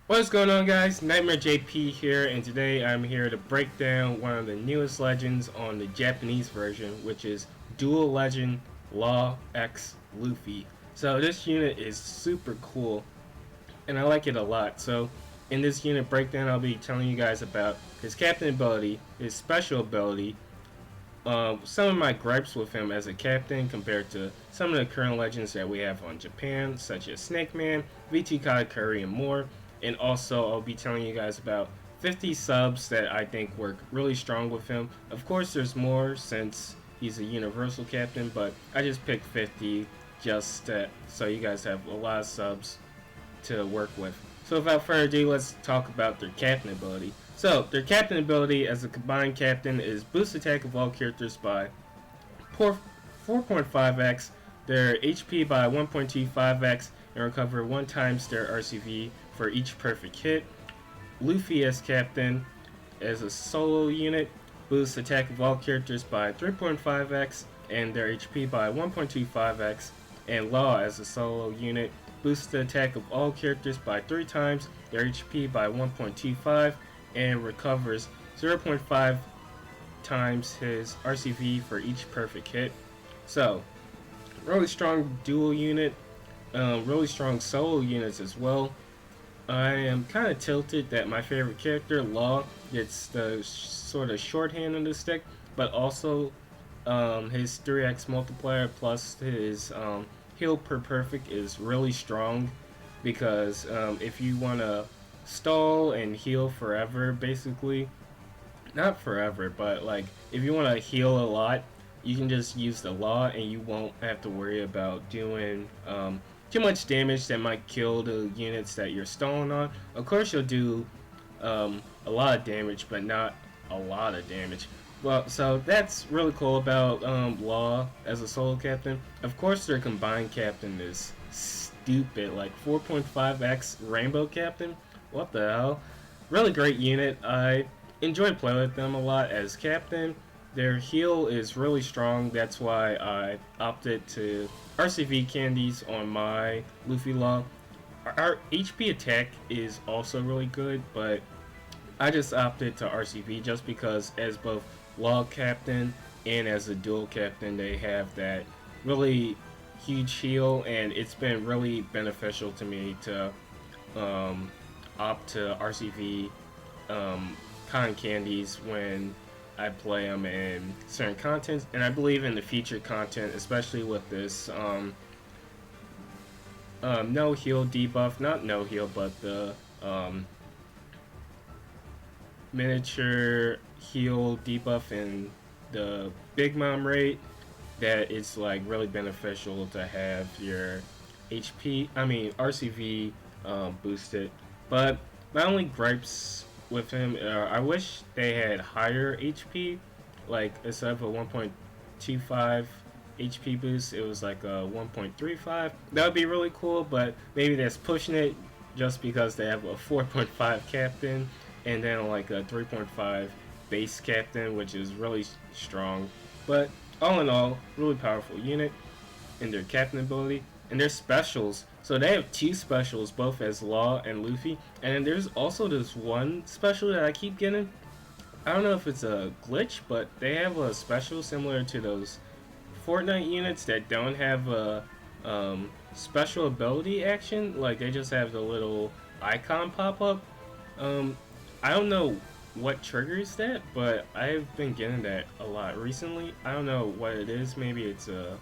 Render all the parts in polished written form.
What's going on, guys? Nightmare JP here, and today I'm here to break down one of the newest legends on the Japanese version, which is Dual Legend Law X Luffy. So this unit is super cool, and I like it a lot. So in this unit breakdown, I'll be telling you guys about his captain ability, his special ability, some of my gripes with him as a captain compared to some of the current legends that we have on Japan, such as Snake Man, VT Katakuri, and more. And also, I'll be telling you guys about 50 subs that I think work really strong with him. Of course, there's more since he's a universal captain, but I just picked 50 just so you guys have a lot of subs to work with. So without further ado, let's talk about their captain ability. So their captain ability as a combined captain is boost attack of all characters by 4.5x, their HP by 1.25x, and recover 1 times their RCV for each perfect hit. Luffy as captain as a solo unit, boosts attack of all characters by 3.5x and their HP by 1.25x. And Law as a solo unit, boosts the attack of all characters by 3 times, their HP by 1.25, and recovers 0.5 times his RCV for each perfect hit. So, really strong dual unit, really strong solo units as well. I am kind of tilted that my favorite character, Law, gets the sort of shorthand on the stick, but also his 3x multiplier plus his heal per perfect is really strong, because if you want to stall and heal forever, basically, not forever, but like if you want to heal a lot, you can just use the Law and you won't have to worry about doing too much damage that might kill the units that you're stalling on. Of course, you'll do a lot of damage, but not a lot of damage. Well, so that's really cool about Law as a solo captain. Of course, their combined captain is stupid, like 4.5x Rainbow Captain. What the hell? Really great unit. I enjoyed playing with them a lot as captain. Their heal is really strong. That's why I opted to RCV candies on my Luffy Law. Our HP attack is also really good, but I just opted to RCV just because as both Law captain and as a dual captain, they have that really huge heal, and it's been really beneficial to me to opt to RCV con candies when I play them in certain contents, and I believe in the featured content, especially with this no heal debuff, not no heal, but the miniature heal debuff in the Big Mom rate, that it's like really beneficial to have your RCV boosted. But my only gripes with him, I wish they had higher HP, like instead of a 1.25 HP boost, it was like a 1.35. That would be really cool, but maybe that's pushing it just because they have a 4.5 captain and then like a 3.5 base captain, which is really strong. But all in all, really powerful unit in their captain ability. And their specials, so they have 2 specials, both as Law and Luffy, and then there's also this one special that I keep getting. I don't know if it's a glitch, but they have a special similar to those Fortnite units that don't have a special ability action. Like, they just have the little icon pop up. I don't know what triggers that, but I've been getting that a lot recently. I don't know what it is. Maybe it's a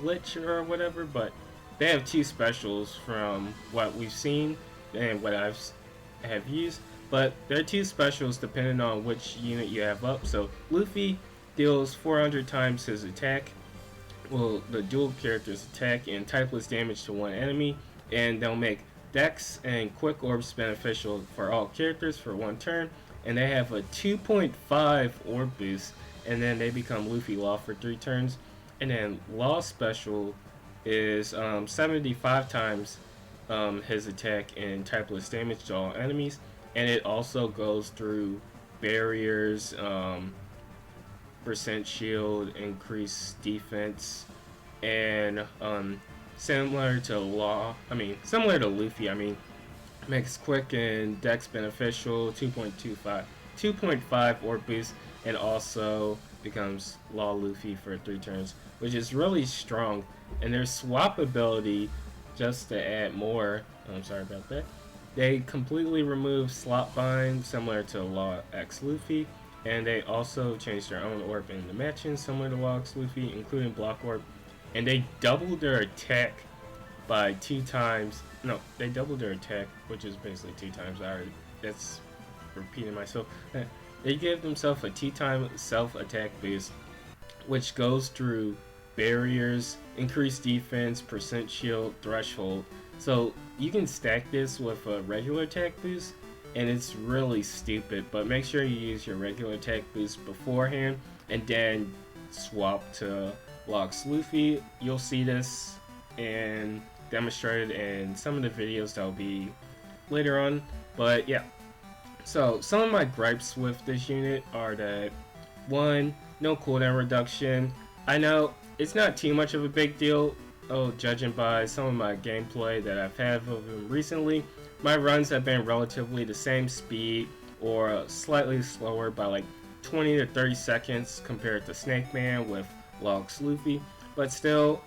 glitch or whatever, but they have 2 specials from what we've seen and what have used. But there are 2 specials depending on which unit you have up. So Luffy deals 400 times his attack, well, the dual character's attack, and typeless damage to one enemy, and they'll make Dex and Quick Orbs beneficial for all characters for 1 turn, and they have a 2.5 orb boost, and then they become Luffy Law for 3 turns. And then Law special is 75 times his attack and typeless damage to all enemies, and it also goes through barriers, percent shield, increased defense, and similar to Luffy. makes quick and dex beneficial, 2.5 orb boost, and also becomes Law Luffy for 3 turns, which is really strong. And their swap ability, just to add more, I'm sorry about that, they completely remove slot bind, similar to Law X Luffy, and they also change their own orb in the matching, similar to Law X Luffy, including block orb, and they double their attack by 2 times. No, they doubled their attack, which is basically 2 times. That's repeating myself. They give themselves a 2-time self-attack boost, which goes through barriers, increased defense, percent shield, threshold. So you can stack this with a regular attack boost, and it's really stupid. But make sure you use your regular attack boost beforehand, and then swap to Locks Luffy. You'll see this and demonstrated in some of the videos that will be later on. But yeah, so some of my gripes with this unit are that 1, no cooldown reduction. I know it's not too much of a big deal, judging by some of my gameplay that I've had of him recently. My runs have been relatively the same speed or slightly slower by like 20 to 30 seconds compared to Snake Man with Locks Luffy, but still,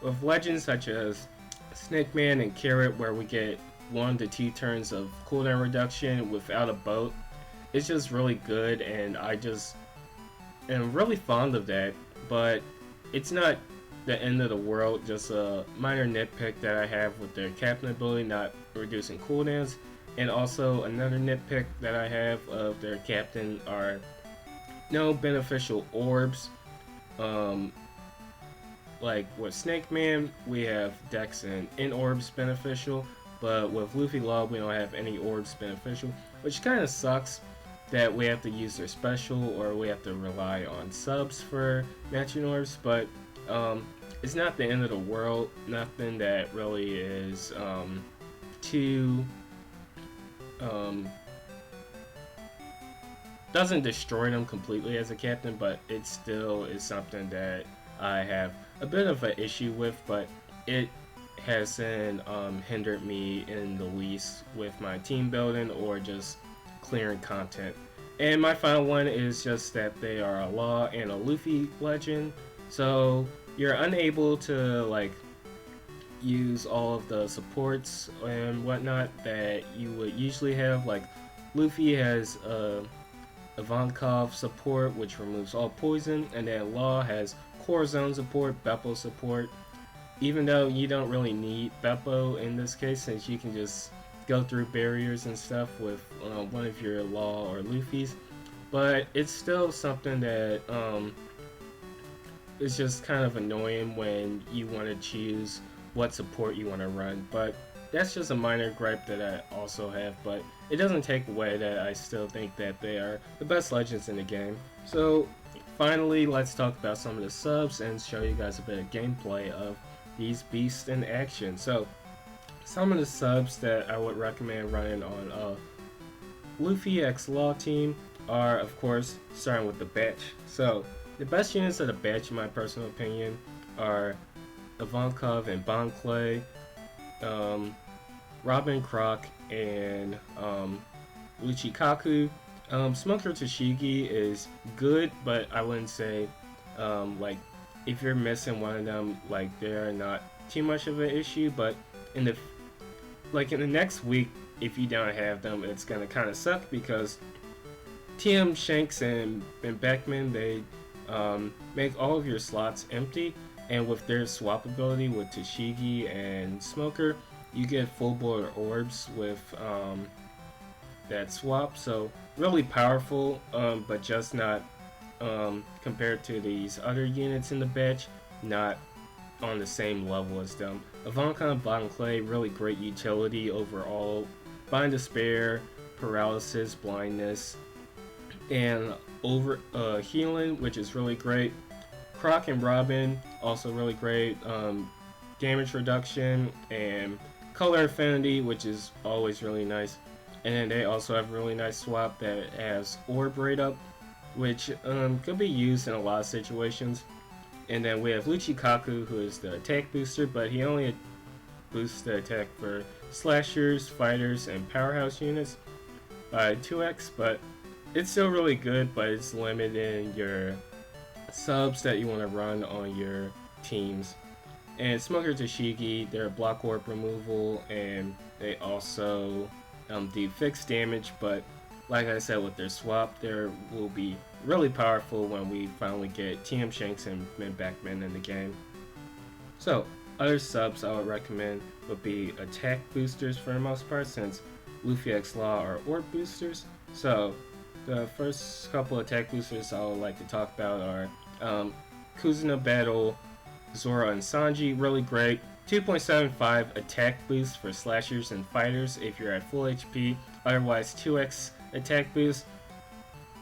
with legends such as Snake Man and Carrot, where we get 1 to 2 turns of cooldown reduction without a boat, it's just really good, and I just am really fond of that. But it's not the end of the world, just a minor nitpick that I have with their captain ability not reducing cooldowns. And also another nitpick that I have of their captain are no beneficial orbs. Like with Snake Man, we have Dex and In orbs beneficial, but with Luffy Law, we don't have any orbs beneficial, which kind of sucks that we have to use their special or we have to rely on subs for matching orbs. But it's not the end of the world. Nothing that really is too doesn't destroy them completely as a captain, but it still is something that I have a bit of an issue with, but it hasn't hindered me in the least with my team building or just clearing content. And my final one is just that they are a Law and a Luffy legend, so you're unable to like use all of the supports and whatnot that you would usually have. Like Luffy has Ivankov support, which removes all poison, and then Law has Core Zone support, Beppo support, even though you don't really need Beppo in this case, since you can just go through barriers and stuff with one of your Law or Luffy's. But it's still something that is just kind of annoying when you want to choose what support you want to run. But that's just a minor gripe that I also have, but it doesn't take away that I still think that they are the best legends in the game. So finally, let's talk about some of the subs and show you guys a bit of gameplay of these beasts in action. So some of the subs that I would recommend running on a Luffy X Law team are, of course, starting with the batch. So the best units of the batch, in my personal opinion, are Ivankov and Bon Clay, Robin Croc, and Luchikaku. Smoker Tashigi is good, but I wouldn't say like if you're missing one of them, like they're not too much of an issue. But in the next week, if you don't have them, it's gonna kind of suck because TM Shanks and Beckman, they make all of your slots empty, and with their swap ability with Tashigi and Smoker, you get full board orbs with that swap. So really powerful, but just not compared to these other units in the batch, not on the same level as them. Ivankov and Bon Clay, really great utility overall. Bind Despair, Paralysis, Blindness, and over healing, which is really great. Croc and Robin, also really great. Damage reduction and color affinity, which is always really nice. And then they also have a really nice swap that has orb rate up, which could be used in a lot of situations. And then we have Luchikaku, who is the attack booster, but he only boosts the attack for slashers, fighters, and powerhouse units by 2x, but it's still really good, but it's limiting your subs that you want to run on your teams. And Smoker Tashigi, they're block orb removal, and they also do fixed damage, but like I said, with their swap, they will be really powerful when we finally get TM Shanks and Min Backman in the game. So, other subs I would recommend would be attack boosters for the most part, since Luffy X Law are orb boosters. So, the first couple attack boosters I would like to talk about are Kuzuna Battle, Zoro and Sanji, really great. 2.75 attack boost for slashers and fighters if you're at full HP, otherwise 2x attack boost.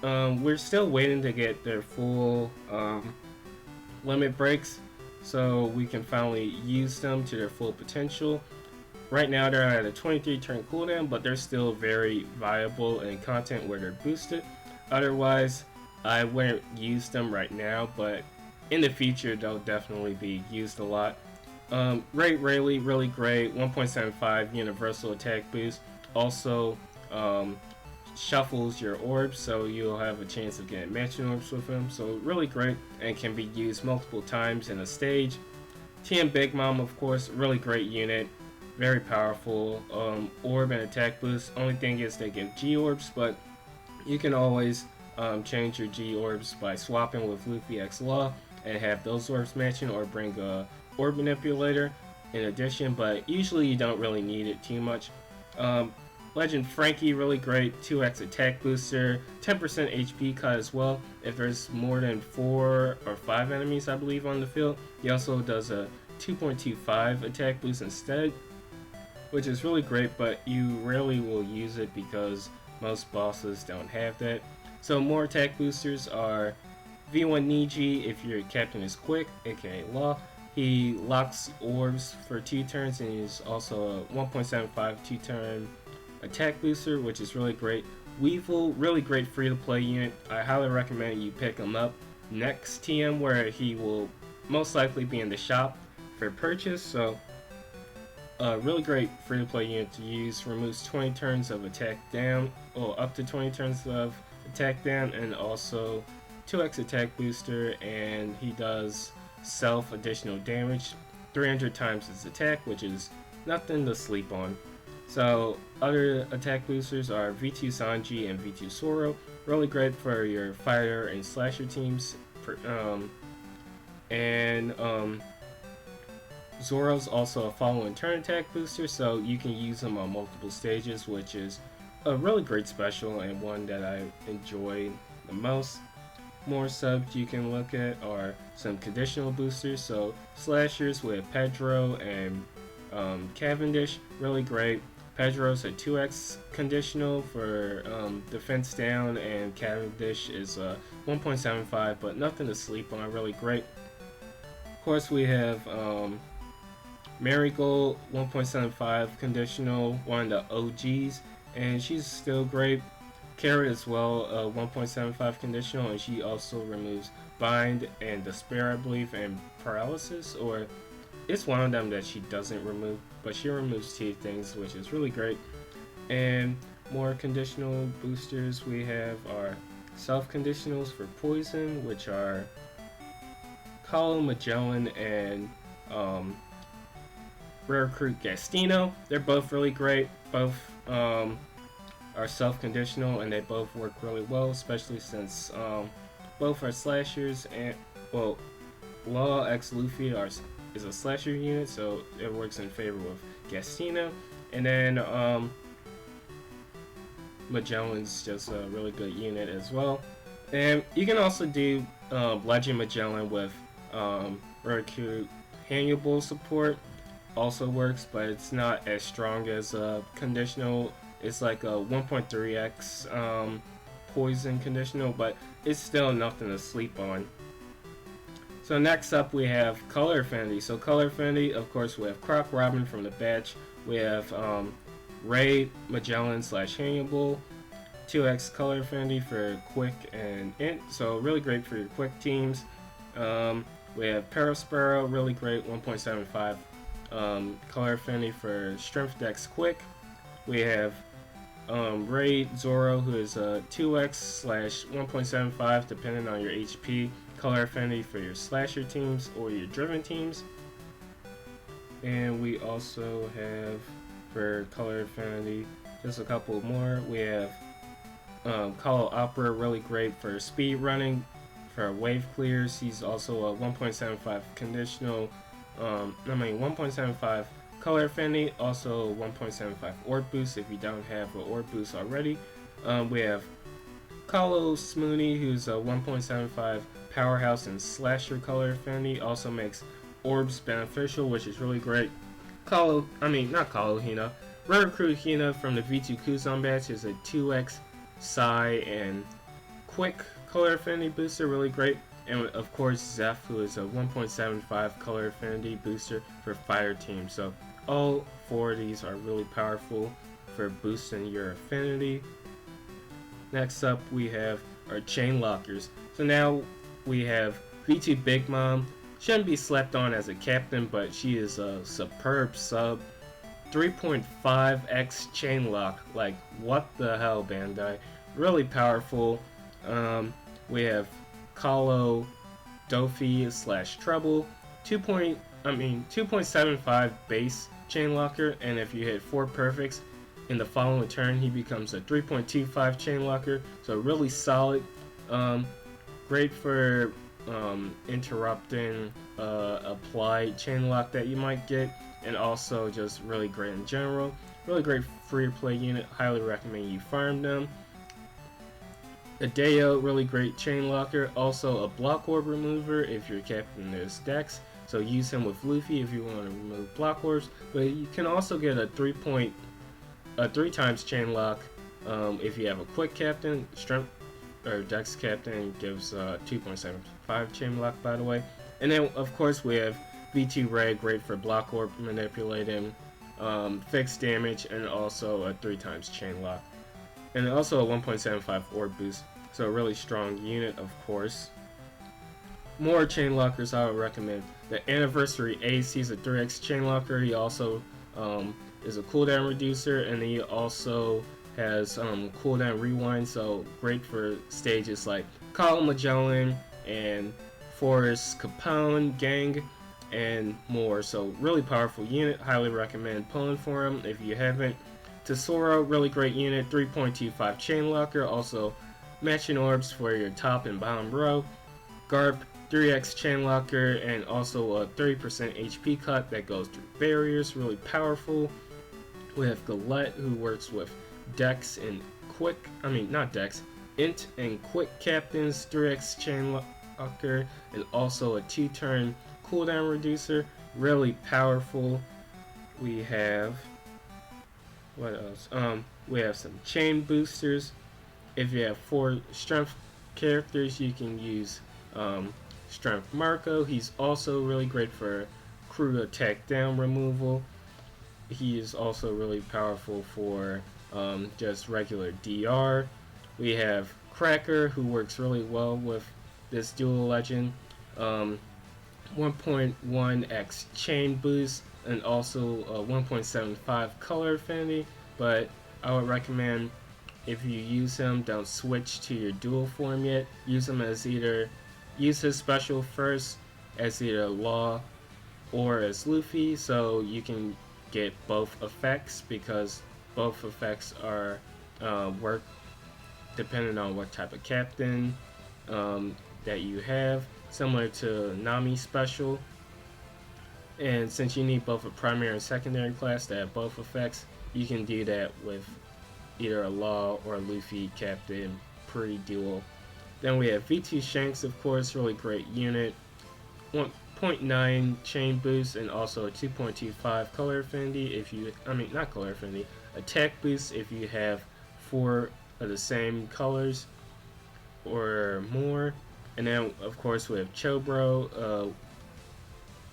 We're still waiting to get their full limit breaks so we can finally use them to their full potential. Right now they're at a 23 turn cooldown, but they're still very viable in content where they're boosted. Otherwise, I wouldn't use them right now, but in the future they'll definitely be used a lot. Rayleigh, really great, 1.75 universal attack boost. Also shuffles your orbs, so you'll have a chance of getting matching orbs with him. So really great, and can be used multiple times in a stage. TM Big Mom, of course, really great unit, very powerful. Orb and attack boost. Only thing is they give G orbs, but you can always change your G orbs by swapping with Luffy X Law and have those orbs matching, or bring a orb manipulator in addition, but usually you don't really need it too much. Legend Frankie, really great, 2x attack booster, 10% HP cut as well if there's more than 4 or 5 enemies, I believe, on the field. He also does a 2.25 attack boost instead, which is really great, but you rarely will use it because most bosses don't have that. So more attack boosters are V1 Niji if your captain is quick, aka Law. He locks orbs for 2 turns, and he's also a 1.75 2-turn attack booster, which is really great. Weevil, really great free-to-play unit. I highly recommend you pick him up next TM, where he will most likely be in the shop for purchase. So, really great free-to-play unit to use. Removes 20 turns of attack down, or up to 20 turns of attack down, and also 2x attack booster, and he does self additional damage 300 times his attack, which is nothing to sleep on. So other attack boosters are V2 Sanji and V2 Zoro, really great for your fighter and slasher teams. Zoro's also a follow and turn attack booster, so you can use him on multiple stages, which is a really great special and one that I enjoy the most. More subs you can look at are some conditional boosters, so slashers with Pedro and Cavendish, really great. Pedro's a 2x conditional for defense down, and Cavendish is a 1.75, but nothing to sleep on, really great. Of course, we have Marigold, 1.75 conditional, one of the OGs, and she's still great. Carrot as well, 1.75 conditional, and she also removes Bind and Despair, I believe, and Paralysis, or it's one of them that she doesn't remove, but she removes 2 things, which is really great. And more conditional boosters we have are self-conditionals for Poison, which are Kahlo, Magellan, and Rare Recruit Gastino. They're both really great. Both are self-conditional, and they both work really well, especially since both are slashers, and well, Law X Luffy is a slasher unit, so it works in favor of Gastino. And then Magellan's just a really good unit as well. And you can also do Legend Magellan with Recruit Hannibal support, also works, but it's not as strong as a conditional. It's like a 1.3x poison conditional, but it's still nothing to sleep on. So next up we have Color Affinity. So Color Affinity, of course, we have Croc Robin from the batch. We have Ray Magellan / Hannibal, 2x Color Affinity for quick and int, so really great for your quick teams. We have Parasparrow, really great, 1.75 color affinity for Strength Dex Quick. We have Raid Zoro, who is a 2x/1.75 depending on your HP. Color affinity for your slasher teams or your driven teams. And we also have for color affinity just a couple more. We have Call Opera, really great for speed running, for wave clears. He's also a 1.75 conditional, 1.75 color affinity, also 1.75 orb boost if you don't have an orb boost already. We have Kalo Smooney, who's a 1.75 powerhouse and slasher color affinity, also makes orbs beneficial, which is really great. Not Kalo Hina. Rare Recruit Hina from the V2 Kuzan batch is a 2x Psy and quick color affinity booster, really great. And of course Zeph, who is a 1.75 color affinity booster for fire team. So all four of these are really powerful for boosting your affinity. Next up we have our chain lockers. So now we have V2 Big Mom. Shouldn't be slept on as a captain, but she is a superb sub. 3.5x chain lock, like what the hell, Bandai? Really powerful. We have Kalo Dofi / Trouble, 2.75 base chain locker, and if you hit 4 perfects in the following turn, he becomes a 3.25 chain locker. So really solid. Great for interrupting applied chain lock that you might get, and also just really great in general. Really great free to play unit. Highly recommend you farm them. Adeo, really great chain locker. Also a block orb remover if your captain is Dex. So use him with Luffy if you want to remove block orbs. But you can also get a 3 times chain lock if you have a quick captain. Strength or Dex captain gives 2.75 chain lock, by the way. And then of course we have V2 Ray, great for block orb manipulating, fixed damage, and also a 3 times chain lock. And also a 1.75 orb boost. So a really strong unit, of course. More chain lockers I would recommend. The Anniversary Ace, he's a 3x chain locker. He also is a cooldown reducer, and he also has cooldown rewind, so great for stages like Call Magellan and Forest Capone Gang and more. So really powerful unit. Highly recommend pulling for him if you haven't. Tesoro, really great unit. 3.25 chain locker, also matching orbs for your top and bottom row. Garp, 3x chain locker, and also a 30% HP cut that goes through barriers. Really powerful. We have Galette, who works with Dex and Quick, not Dex, Int and Quick captains, 3x chain locker, and also a 2-turn cooldown reducer. Really powerful. We have, what else? We have some chain boosters. If you have 4 strength characters, you can use Strength Marco. He's also really great for crew attack down removal. He is also really powerful for just regular DR. We have Cracker, who works really well with this dual legend. 1.1x chain boost, and also a 1.75 color affinity. But I would recommend, if you use him, don't switch to your dual form yet. Use him as use his special first as either Law or as Luffy, so you can get both effects, because both effects are work depending on what type of captain that you have, similar to Nami special. And since you need both a primary and secondary class that have both effects, you can do that with either a Law or a Luffy captain pre-duel. Then we have V2 Shanks, of course, really great unit. 1.9 chain boost, and also a 2.25 color affinity if you, not color affinity, attack boost if you have 4 of the same colors or more. And then of course we have Chobro,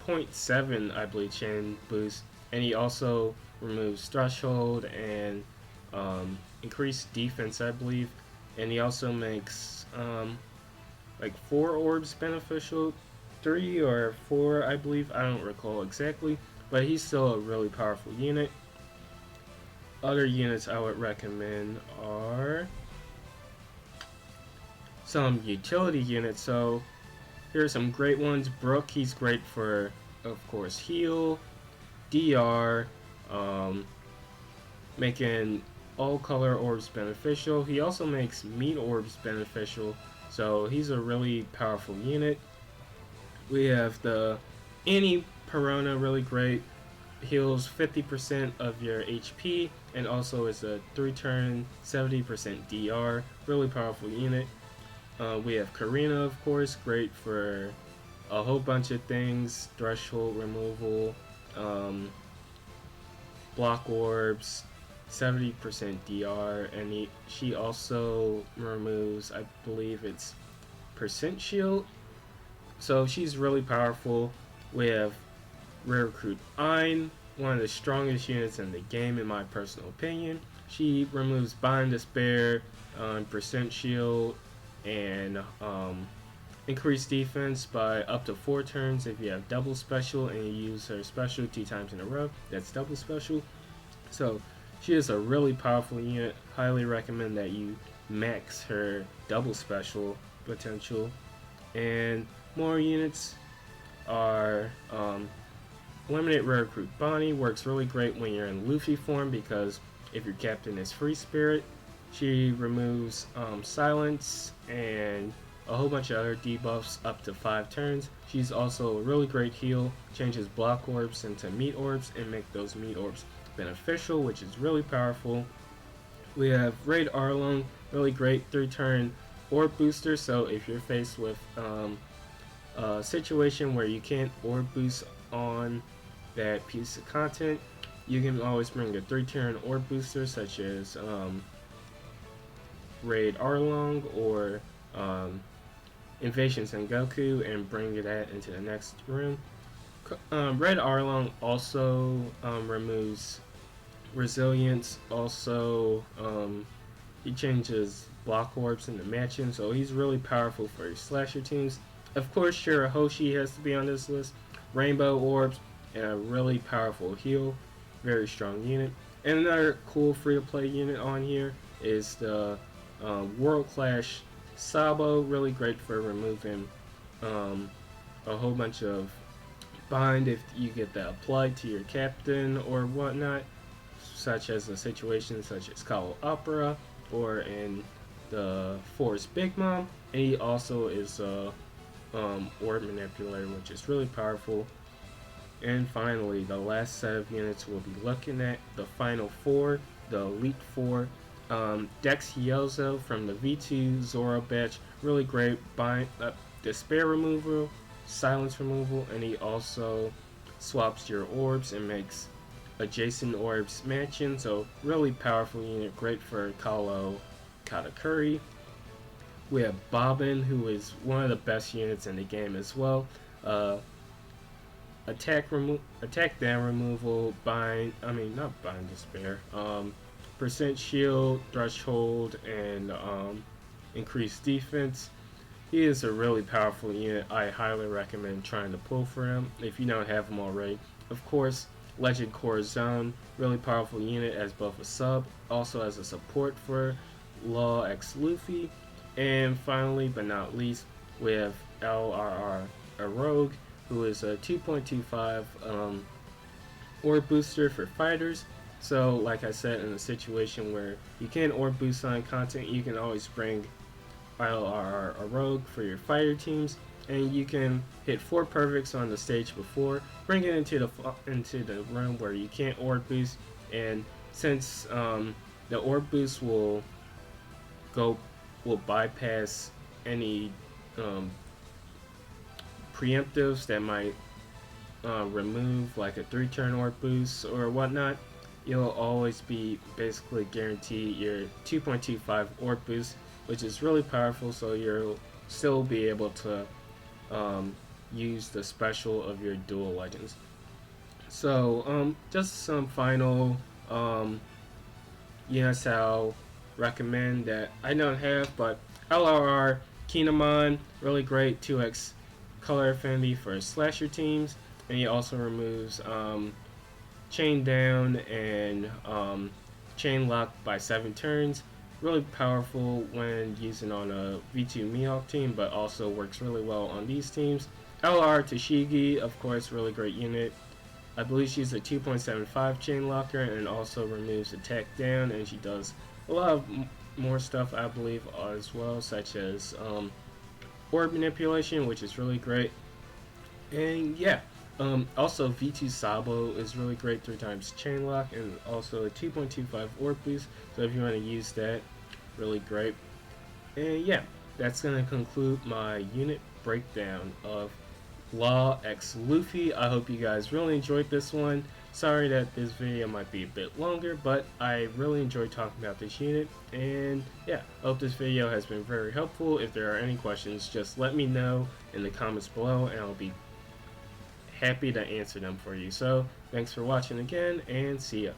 0.7 I believe chain boost, and he also removes threshold and increased defense, I believe. And he also makes like 4 orbs beneficial, 3 or 4 I believe, I don't recall exactly, but he's still a really powerful unit. Other units I would recommend are some utility units. So here are some great ones. Brook, he's great for, of course, heal, DR, making all color orbs beneficial. He also makes meat orbs beneficial, so he's a really powerful unit. We have the Annie Perona, really great, heals 50% of your HP, and also is a 3-turn 70% DR, really powerful unit. We have Karina, of course, great for a whole bunch of things, threshold removal, block orbs, 70% DR, and she also removes, I believe it's percent shield, so she's really powerful. We have Rare Recruit Ein, one of the strongest units in the game in my personal opinion. She removes Bind Despair, percent shield, and increased defense by up to 4 turns if you have double special and you use her special 2 times in a row. That's double special. So she is a really powerful unit. Highly recommend that you max her double special potential. And more units are Limited Rare Recruit Bonnie, works really great when you're in Luffy form because if your captain is Free Spirit, she removes silence and a whole bunch of other debuffs up to 5 turns. She's also a really great heal, changes block orbs into meat orbs and make those meat orbs beneficial, which is really powerful. We have Raid Arlong, really great 3-turn orb booster, so if you're faced with a situation where you can't orb boost on that piece of content, you can always bring a 3-turn orb booster such as Raid Arlong or Invasion Sengoku and bring that into the next room. Raid Arlong also removes resilience, also he changes block orbs into matching, so he's really powerful for your slasher teams. Of course, Shirahoshi has to be on this list. Rainbow orbs and a really powerful heal, very strong unit. And another cool free-to-play unit on here is the World Clash Sabo, really great for removing a whole bunch of bind if you get that applied to your captain or whatnot, such as a situation such as Call Opera or in the Forest Big Mom. And he also is a orb manipulator, which is really powerful. And finally, the last set of units we'll be looking at, the final 4, the Elite 4. Dex Hyozo from the V2 Zoro batch, really great despair removal, silence removal, and he also swaps your orbs and makes adjacent orbs matching, so really powerful unit, great for Kalo Katakuri. We have Bobbin, who is one of the best units in the game as well. Attack down removal, not bind despair, percent shield, threshold, and increased defense. He is a really powerful unit. I highly recommend trying to pull for him if you don't have him already. Of course, Legend Corazon, really powerful unit as both a sub, also as a support for Law X Luffy. And finally, but not least, we have LRR, a rogue, who is a 2.25 orb booster for fighters. So, like I said, in a situation where you can't orb boost on content, you can always bring LRR, a rogue, for your fighter teams, and you can hit 4 perfects on the stage before, bring it into the room where you can't orb boost, and since the orb boost will bypass any preemptives that might remove like a 3-turn orb boost or whatnot, you'll always be basically guaranteed your 2.25 orb boost, which is really powerful, so you'll still be able to use the special of your dual legends. So just some final units I'll recommend that I don't have, but LRR Kinemon, really great 2x color affinity for slasher teams, and he also removes chain down and chain lock by 7 turns. Really powerful when using on a V2 Mihawk team, but also works really well on these teams. LR Tashigi, of course, really great unit. I believe she's a 2.75 chain locker and also removes attack down, and she does a lot of more stuff, I believe, as well, such as orb manipulation, which is really great. And yeah, also V2 Sabo is really great, 3 times chain lock, and also a 2.25 orb boost. So if you want to use that, really great. And yeah, that's gonna conclude my unit breakdown of Law X Luffy. I hope you guys really enjoyed this one. Sorry that this video might be a bit longer, but I really enjoyed talking about this unit. And yeah, I hope this video has been very helpful. If there are any questions, just let me know in the comments below, and I'll be happy to answer them for you. So, thanks for watching again, and see ya.